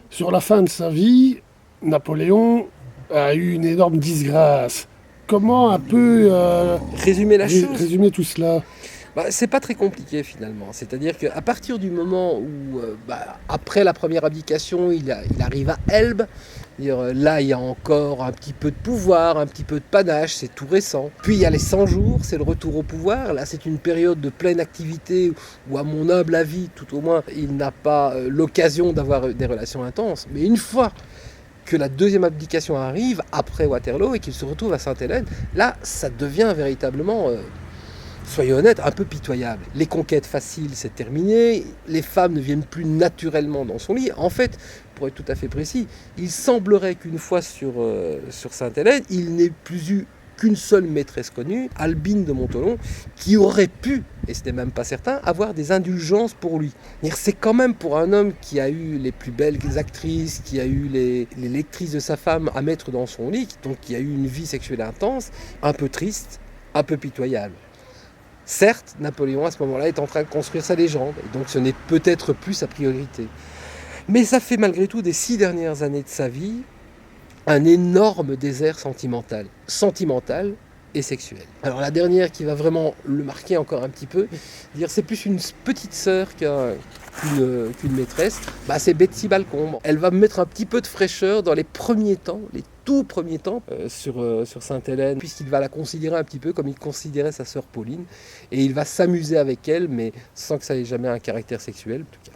Sur la fin de sa vie, Napoléon a eu une énorme disgrâce. Comment un peu Résumer la chose, résumer tout cela? c'est pas très compliqué finalement. C'est-à-dire qu'à partir du moment où, après la première abdication, il arrive à Elbe, là il y a encore un petit peu de pouvoir, un petit peu de panache, c'est tout récent. Puis il y a les 100 jours, c'est le retour au pouvoir. Là c'est une période de pleine activité où, à mon humble avis, tout au moins, il n'a pas l'occasion d'avoir des relations intenses. Mais une fois que la deuxième abdication arrive, après Waterloo, et qu'il se retrouve à Sainte-Hélène, là ça devient véritablement soyons honnêtes, un peu pitoyable. Les conquêtes faciles, c'est terminé. Les femmes ne viennent plus naturellement dans son lit. En fait, pour être tout à fait précis, il semblerait qu'une fois sur Sainte-Hélène, il n'ait plus eu qu'une seule maîtresse connue, Albine de Montolon, qui aurait pu, et ce n'est même pas certain, avoir des indulgences pour lui. C'est quand même pour un homme qui a eu les plus belles actrices, qui a eu les lectrices de sa femme à mettre dans son lit, donc qui a eu une vie sexuelle intense, un peu triste, un peu pitoyable. Certes, Napoléon, à ce moment-là, est en train de construire sa légende, et donc ce n'est peut-être plus sa priorité. Mais ça fait malgré tout des 6 dernières années de sa vie un énorme désert sentimental. Sentimental et sexuel. Alors la dernière qui va vraiment le marquer encore un petit peu, c'est plus une petite sœur qu'une maîtresse, c'est Betsy Balcombe. Elle va mettre un petit peu de fraîcheur dans les premiers temps, les tout premiers temps sur Sainte-Hélène, puisqu'il va la considérer un petit peu comme il considérait sa sœur Pauline, et il va s'amuser avec elle, mais sans que ça ait jamais un caractère sexuel, en tout